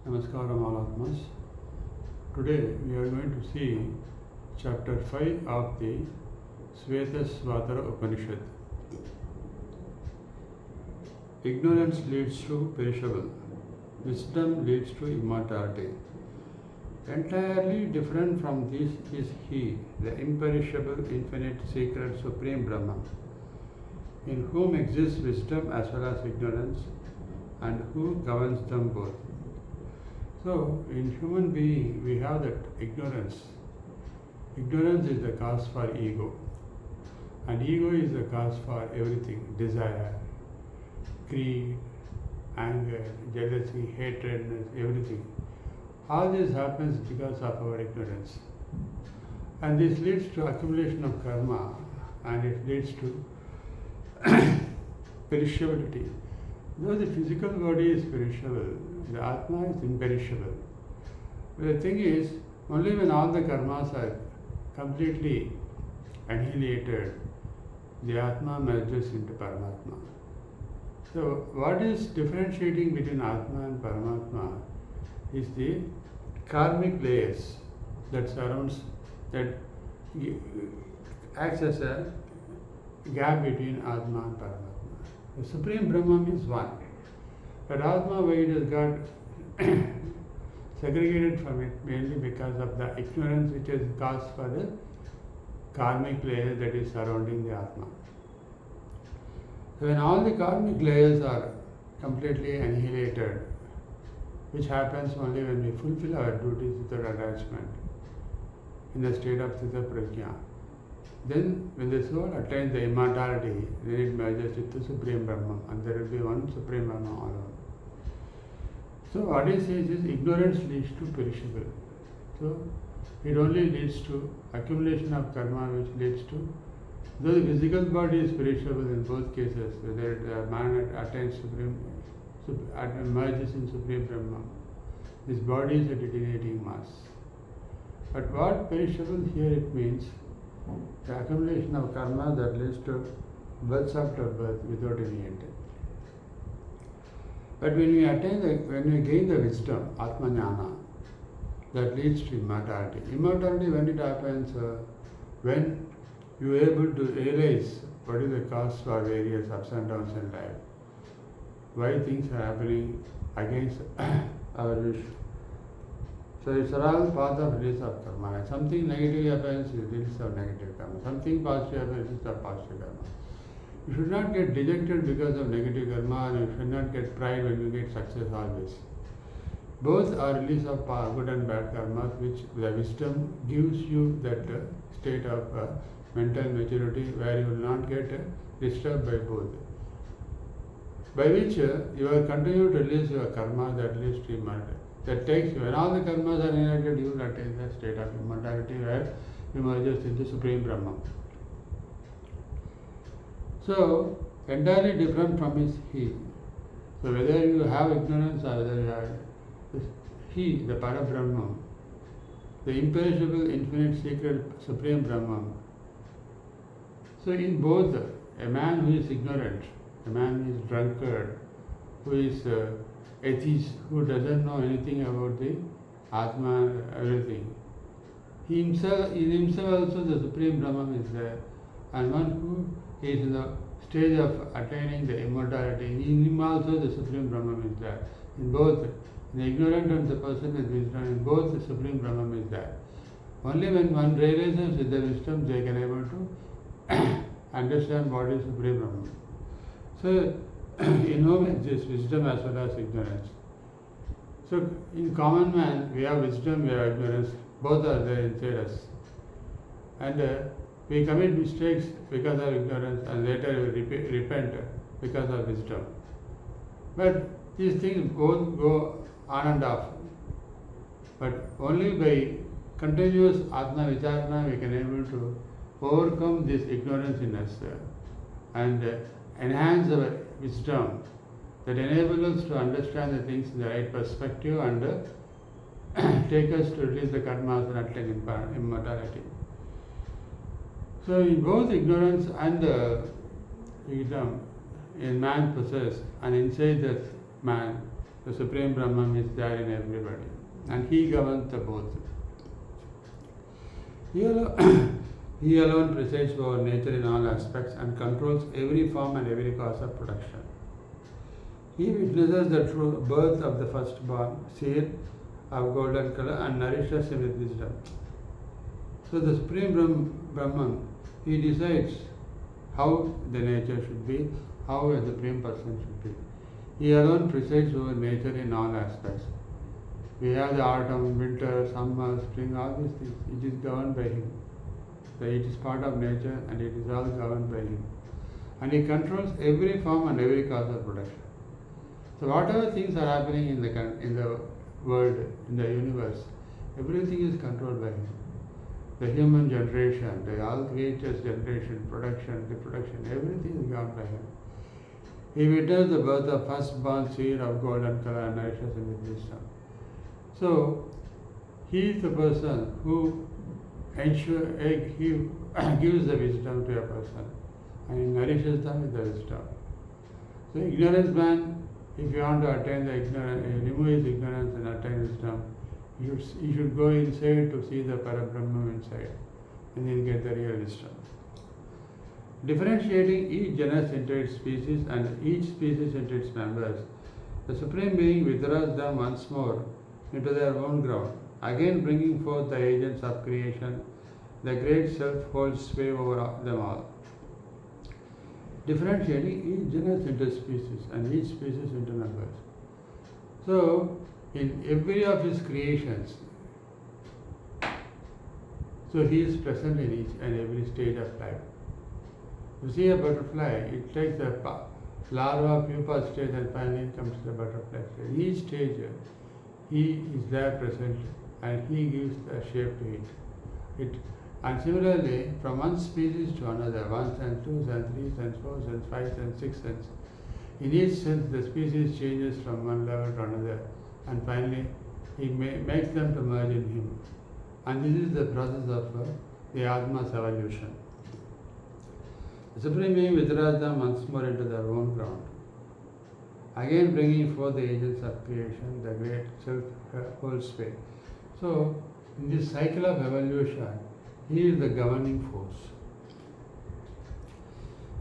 Namaskaram all Atmas. Today we are going to see chapter 5 of the Svetasvatara Upanishad. Ignorance leads to perishable. Wisdom leads to immortality. Entirely different from this is He, the imperishable, infinite, secret, supreme Brahman, in whom exists wisdom as well as ignorance, and who governs them both. So, in human being, we have that ignorance. Ignorance is the cause for ego, and ego is the cause for everything: desire, greed, anger, jealousy, hatred, everything. All this happens because of our ignorance, and this leads to accumulation of karma, and it leads to perishability. Though the physical body is perishable, the Atma is imperishable. But the thing is, only when all the karmas are completely annihilated, the Atma merges into Paramatma. So, what is differentiating between Atma and Paramatma is the karmic layers that surrounds, that acts as a gap between Atma and Paramatma. The Supreme Brahman is one. But Atma, why it has got segregated from it, mainly because of the ignorance which is caused for the karmic layer that is surrounding the Atma. So when all the karmic layers are completely annihilated, which happens only when we fulfill our duties without attachment, in the state of Sthita Prajna, then when the soul attains the immortality, then it merges with the Supreme Brahman, and there will be one Supreme Brahman alone. So what he says is ignorance leads to perishable. So it only leads to accumulation of karma, which leads to, though the physical body is perishable in both cases, whether the man attains merges in Supreme Brahman, this body is a deteriorating mass. But what perishable here it means, the accumulation of karma that leads to birth after birth without any end. But when we gain the wisdom, Atma Jnana, that leads to immortality. Immortality, when it happens, when you are able to realize what is the cause for various ups and downs in life, why things are happening against our wish. So it's all path of release of karma. When something negative happens, you release of negative karma. Something positive happens, release of positive karma. You should not get dejected because of negative karma, and you should not get pride when you get success always. Both are release of good and bad karma, which the wisdom gives you that state of mental maturity where you will not get disturbed by both. By which you will continue to release your karma that leads to immortality. That takes you, when all the karmas are annihilated, you will attain the state of immortality where you merges into Supreme Brahman. So, entirely different from is He. So, whether you have ignorance or whether you have He, the Parabrahman, the imperishable, infinite, secret, Supreme Brahman. So, in both, a man who is ignorant, a man who is drunkard, who is atheist, who doesn't know anything about the Atma, everything, in himself also the Supreme Brahman is there, and one who is in the stage of attaining the immortality, in him also the Supreme Brahman is there. In both, the ignorant and the person with wisdom, in both the Supreme Brahman is there. Only when one realizes with the wisdom, they can able to understand what is Supreme Brahman. So, in whom exists wisdom as well as ignorance. So, in common man, we have wisdom, we have ignorance, both are there inside us. And we commit mistakes because of ignorance, and later we repent because of wisdom. But these things both go on and off. But only by continuous Atma Vicharana we can able to overcome this ignorance in us and enhance our wisdom that enables us to understand the things in the right perspective and take us to release the karmas and attain immortality. So in both ignorance and wisdom, in man possess, and inside that man The Supreme Brahman is there in everybody, and He governs the both. He alone, he alone presides over nature in all aspects and controls every form and every cause of production. He witnesses the true birth of the firstborn, seed of golden color, and nourishes him with wisdom. So the Supreme Brahman, He decides how the nature should be, how a Supreme Person should be. He alone presides over nature in all aspects. We have the autumn, winter, summer, spring, all these things. It is governed by Him. So it is part of nature and it is all governed by Him. And He controls every form and every cause of production. So whatever things are happening in the world, in the universe, everything is controlled by Him. The human generation, the all creatures generation, production, reproduction, everything is governed by Him. He witnessed the birth of firstborn seed of golden color and nourishes him with wisdom. So He is the person who He gives the wisdom to a person and He nourishes them with the wisdom. So ignorance man, if you want to attain the ignorance, remove his ignorance and attain wisdom, you should go inside to see the Parabrahma inside and then get the real wisdom. Differentiating each genus into its species and each species into its members, the Supreme Being withdraws them once more into their own ground, again bringing forth the agents of creation. The great self holds sway over them all. Differentiating each genus into species and each species into members. So, in every of His creations, so He is present in each and every stage of life. You see a butterfly, it takes the larva, pupa stage and finally comes to the butterfly stage. Each stage, He is there present and He gives the shape to it. And similarly, from one species to another, 1 sense, 2 sense, 3 sense, 4 sense, 5 sense, 6 sense. In each sense, the species changes from one level to another, and finally, He makes them to merge in Him. And this is the process of the Atma's evolution. The Supreme Being withdraws them once more into their own ground, again bringing forth the agents of creation. The great self holds sway. So, in this cycle of evolution, He is the governing force.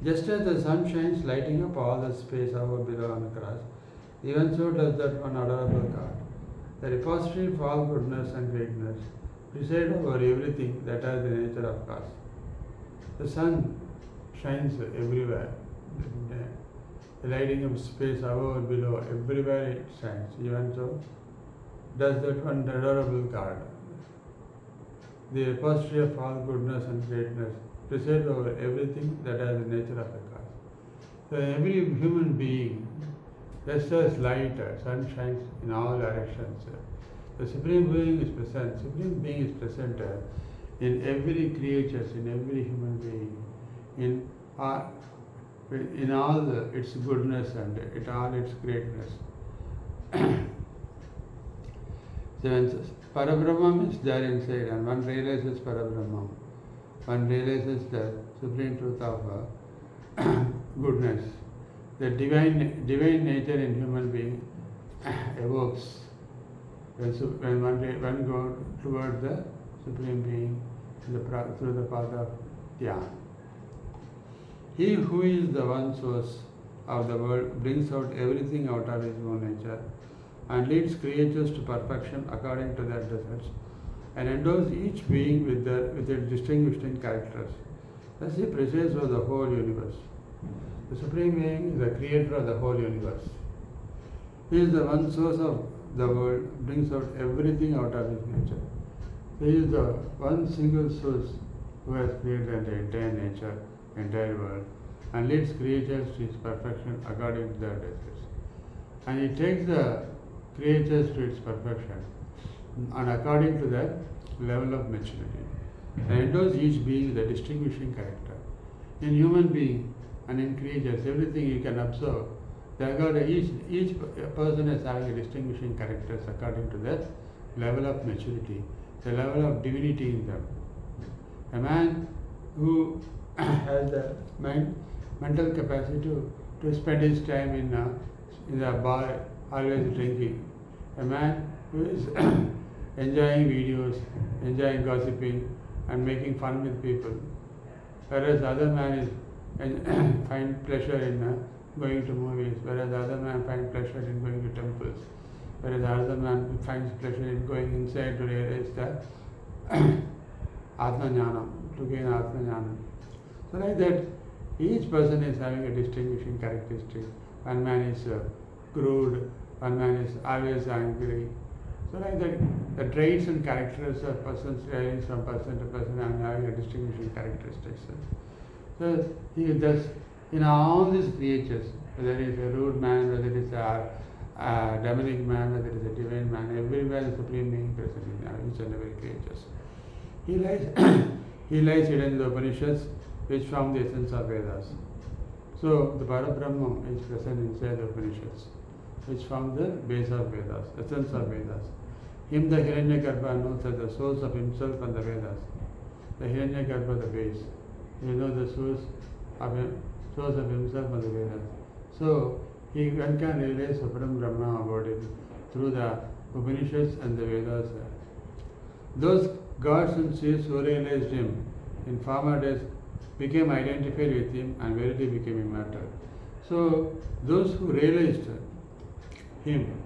Just as the sun shines, lighting up all the space above, below, and across, even so does that one adorable God, the repository of all goodness and greatness, preside over everything that has the nature of cause. The sun shines everywhere, lighting up space above or below, everywhere it shines. Even so does that one adorable God, the repository of all goodness and greatness, preside over everything that has the nature of a cause. So every human being, just as light, sun shines in all directions. The Supreme Being is present. Supreme Being is present in every creature, in every human being, in all its goodness and in all its greatness. So when Parabrahman is there inside and one realizes Parabrahman, one realizes the supreme truth of goodness, the divine nature in human being evokes when one goes toward the Supreme Being through the path of Dhyan. He who is the one source of the world brings out everything out of His own nature and leads creatures to perfection according to their deserts, and endows each being with its distinguishing characters. Thus He presides over the whole universe. The Supreme Being is the creator of the whole universe. He is the one source of the world, brings out everything out of His nature. He is the one single source who has created the entire nature, entire world, and leads creatures to its perfection according to their deserts. And He takes the creatures to its perfection and according to their level of maturity, and endows each being the distinguishing character. In human being and in creatures, everything you can observe, they got each person is having a distinguishing characters according to their level of maturity, the level of divinity in them. A man who has the mental capacity to spend his time in the bar always drinking. A man who is enjoying videos, enjoying gossiping, and making fun with people. Whereas the other man is find pleasure in going to movies, whereas the other man finds pleasure in going to temples, whereas the other man finds pleasure in going inside to realize the Atma Jnanam, to gain Atma Jnanam. So like that, each person is having a distinguishing characteristic. One man is crude, one man is always angry. So like that, the traits and characters of persons varies from person to person and having a distinguishing characteristics. So he does in all these creatures, whether it is a rude man, whether it is a demonic man, whether it is a divine man, everywhere the supreme being present in each and every creatures. He lies he lies hidden in the Upanishads, which form the essence of Vedas. So the Parabrahma is present inside the Upanishads, which form the base of Vedas, essence of Vedas. Him the Hiranyagarbha knows as the source of himself and the Vedas. The Hiranyagarbha, the base. You know the source of himself and the Vedas. So one can realize Supreme Brahma about it through the Upanishads and the Vedas. Those gods and seers who realized him in former days became identified with him and verily became immortal. So those who realized him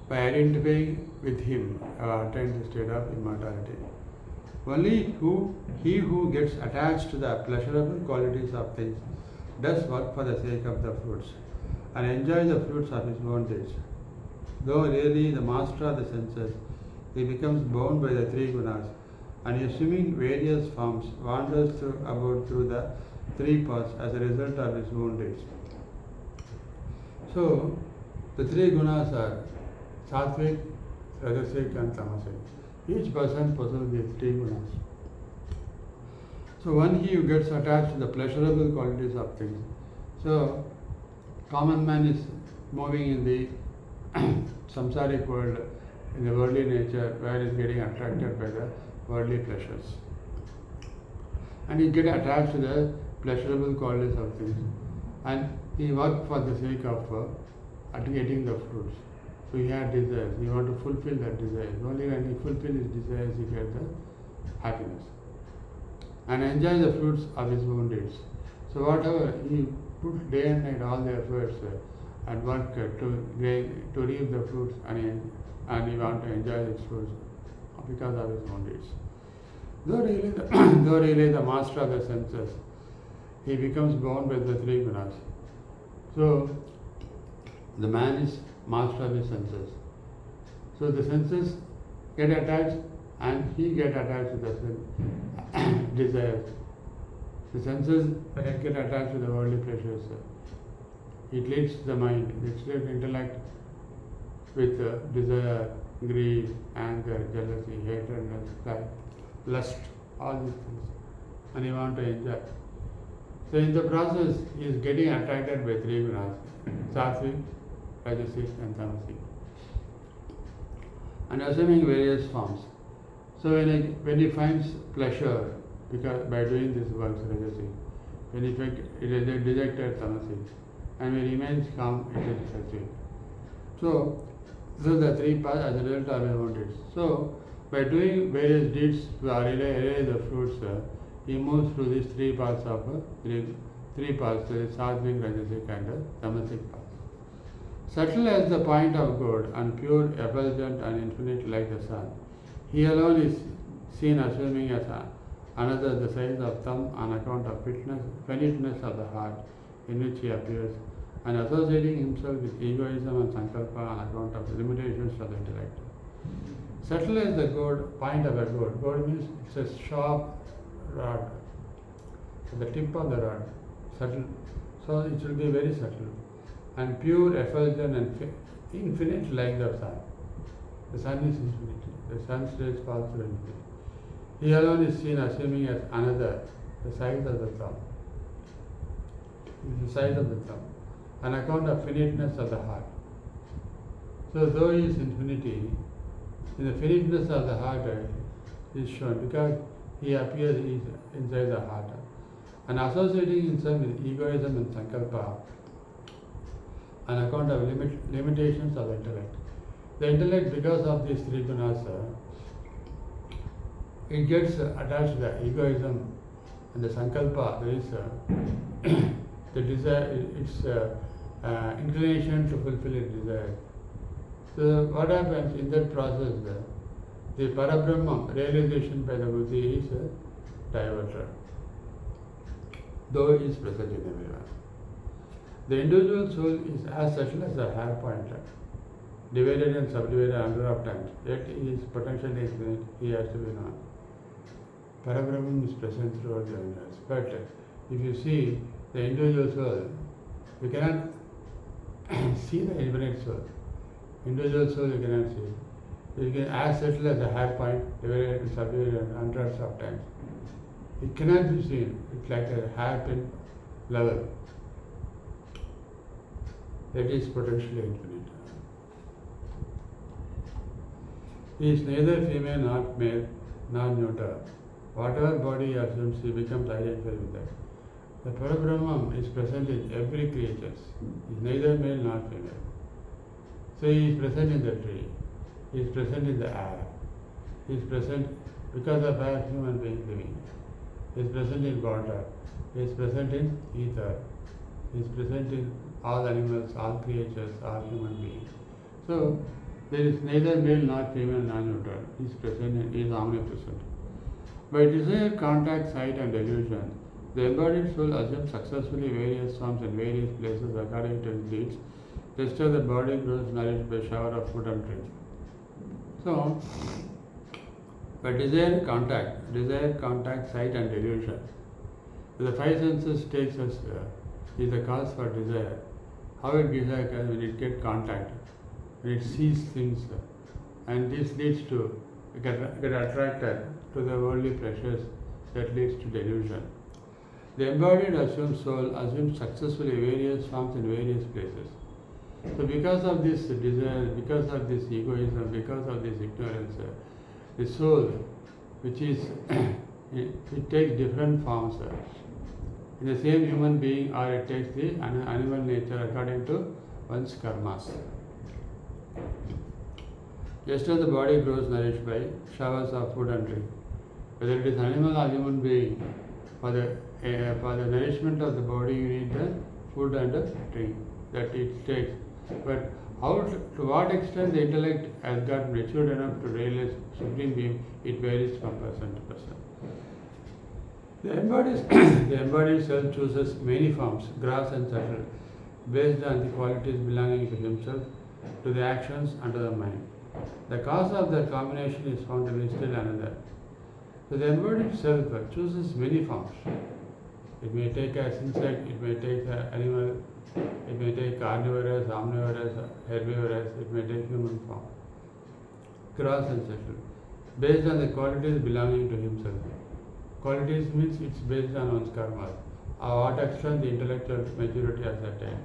by identifying with him have attained the state of immortality. Only he who gets attached to the pleasurable qualities of things does work for the sake of the fruits and enjoys the fruits of his own deeds. Though really the master of the senses, he becomes bound by the three gunas and assuming various forms wanders about through the three paths as a result of his own deeds. So the three gunas are Sattvic, Rajasic and Tamasic. Each person possesses these three gunas. So one he who gets attached to the pleasurable qualities of things. So common man is moving in the samsaric world, in the worldly nature, where he is getting attracted by the worldly pleasures. And he gets attached to the pleasurable qualities of things. And he works for the sake of getting the fruits. So he had desires. He wants to fulfill that desires. Only when he fulfills his desires, he gets the happiness. And enjoy the fruits of his own deeds. So whatever he put day and night all the efforts and work to reap the fruits, and he wants to enjoy these fruits because of his own deeds. Though really the master of the senses, he becomes bound by the three gunas. So the man is master of his senses. So the senses get attached and he get attached to the desires. The senses get attached to the worldly pleasures. It leads the mind, it leads the intellect with desire, greed, anger, jealousy, hatred, lust, all these things. And he wants to enjoy. So in the process, he is getting attracted by three gunas, Sattvic, Rajasic and Tamasic, and assuming various forms. So when he finds pleasure because by doing this works, Rajasic, when he rejected Tamasic, and when he remains calm, it is Sattvic. So the three paths as a result of his own deeds. So by doing various deeds to realize the fruits, he moves through these three paths of three paths, Sattvic, Rajasic and Tamasic path. Subtle as the point of God and pure, effulgent and infinite like the sun, he alone is seen assuming as another the size of thumb on account of finiteness of the heart in which he appears, and associating himself with egoism and sankalpa on account of the limitations of the intellect. Subtle as the gourd, point of a gourd. Gourd means it's a sharp rod, so the tip of the rod, subtle. So it will be very subtle. And pure, effulgent and infinite like the sun. The sun is infinity. The sun's rays fall through infinity. He alone is seen assuming as another, the size of the thumb. The size of the thumb, on account of finiteness of the heart. So though he is infinity, in the finiteness of the heart is shown because he appears inside the heart. And associating himself with egoism and sankalpa on account of limitations of the intellect. The intellect, because of these three gunas, it gets attached to the egoism and the sankalpa. There is the desire, its inclination to fulfill its desire. So what happens in that process? The Parabrahma realization by the buddhi is diverted, though it is present in everyone. The individual soul is as subtle as a hair point, divided and subdivided a number of times, yet he is potentially infinite, he has to be known. Parabrahman is present throughout the universe. But if you see the individual soul, you cannot see the infinite soul. Individual soul you cannot see. You can as subtle as a hair point, divided and subdivided hundreds of times. It cannot be seen. It's like a hairpin level. That is potentially infinite. He is neither female nor male nor neuter. Whatever body he assumes, he becomes identified with that. The Parabrahman is present in every creature. He is neither male nor female. So he is present in the tree. He is present in the air. He is present because of air, human being living. He is present in water. He is present in ether. He is present in all animals, all creatures, all human beings. So there is neither male nor female nor neutral. He is present and he is omnipresent. By desire, contact, sight and delusion, the embodied soul assumes successfully various forms in various places according to its needs, just as the body grows nourished by shower of food and drink. So, by desire, contact, sight and delusion, the five senses takes us is the cause for desire. How it desire when it gets contact, when it sees things, and this leads to get attracted to the worldly pleasures that leads to delusion. The embodied assumed soul assumes successfully various forms in various places. So because of this desire, because of this egoism, because of this ignorance, the soul, which is, it takes different forms in the same human being, or it takes the animal nature according to one's karmas. Just as the body grows nourished by showers of food and drink, whether it is animal or human being, for the nourishment of the body you need the food and the drink that it takes. But to what extent the intellect has got matured enough to realize Supreme Being, it varies from person to person. The embodied self chooses many forms, gross and subtle, based on the qualities belonging to himself, to the actions and to the mind. The cause of the combination is found to be still another. So the embodied self chooses many forms. It may take as insect, it may take animal, it may take carnivorous, omnivorous, herbivorous, it may take human form. Gross and subtle, based on the qualities belonging to himself. Qualities means it's based on one's karma, or what extent the intellectual maturity has attained.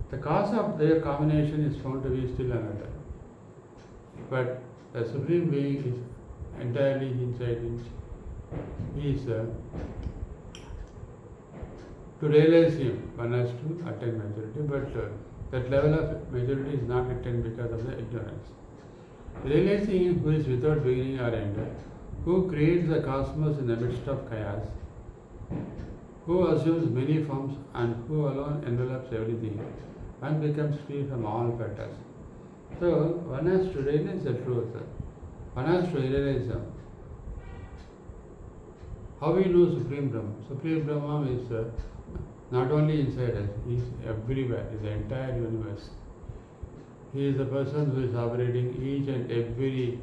The cause of their combination is found to be still another. But the Supreme Being is entirely inside him. He is to realize him, one has to attain maturity, but that level of maturity is not attained because of the ignorance. Realizing him who is without beginning or end, who creates the cosmos in the midst of chaos, who assumes many forms and who alone envelops everything, one becomes free from all fetters. So one has to realize the truth. One has to realize how we know Supreme Brahman. Supreme Brahman is not only inside us, he is everywhere, in the entire universe. He is the person who is operating each and every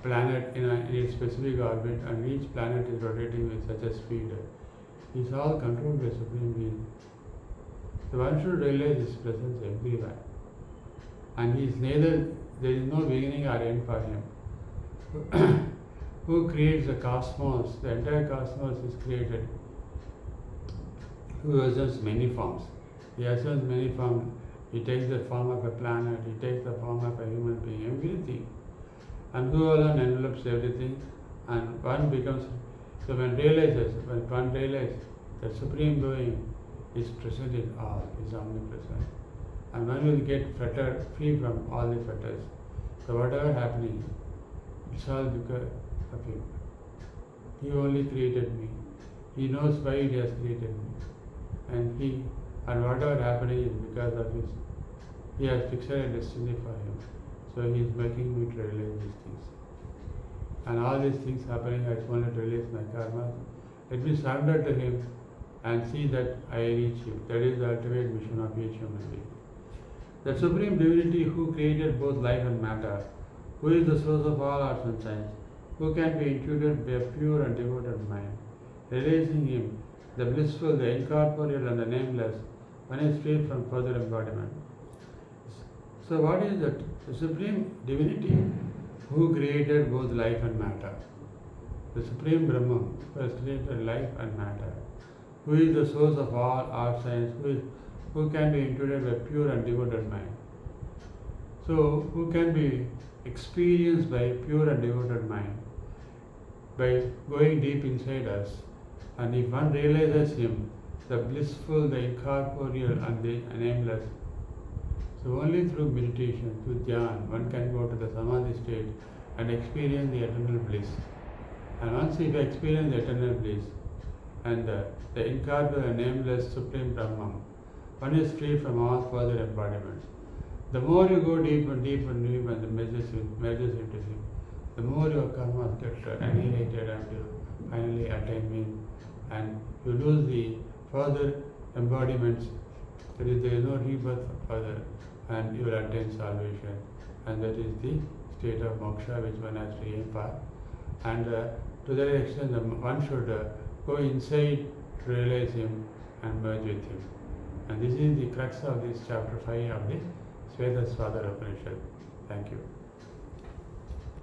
planet in its specific orbit, and each planet is rotating with such a speed. He is all controlled by Supreme Being. So one should realize his presence everywhere. And he is neither, there is no beginning or end for him. Who creates the cosmos? The entire cosmos is created. Who assumes many forms. He assumes many forms. He takes the form of a planet, he takes the form of a human being, everything. And who alone envelops everything, and one becomes, so when one realizes that Supreme Being is present in all, is omnipresent. And one will get fettered, free from all the fetters. So whatever happening, it's all because of him. He only created me. He knows why he has created me. And whatever happening is because of his, he has fixed a destiny for him. So he is making me to realize these things. And all these things happening, I only to release my karma. Let me surrender to him and see that I reach him. That is the ultimate mission of each human being. The Supreme Divinity who created both life and matter, who is the source of all arts and science, who can be intuited by a pure and devoted mind, realizing him, the blissful, the incorporeal and the nameless, one is free from further embodiment. So what is that? The Supreme Divinity who created both life and matter. The Supreme Brahman who has created life and matter, who is the source of all art science, who can be intuited by pure and devoted mind. So who can be experienced by pure and devoted mind, by going deep inside us. And if one realizes him, the blissful, the incorporeal and the nameless, so only through meditation, through dhyan, one can go to the samadhi state and experience the eternal bliss. And once you experience the eternal bliss and the incorporeal and nameless Supreme Brahman, one is free from all further embodiments. The more you go deep and deep and deep and merges into him, the more your karmas get annihilated and you finally attain him, and you lose the further embodiments. There is no rebirth further, and you will attain salvation, and that is the state of moksha which one has to aim for. And to that extent, one should go inside to realize him and merge with him. And this is the crux of this chapter 5 of the Svetasvatara Upanishad. Thank you.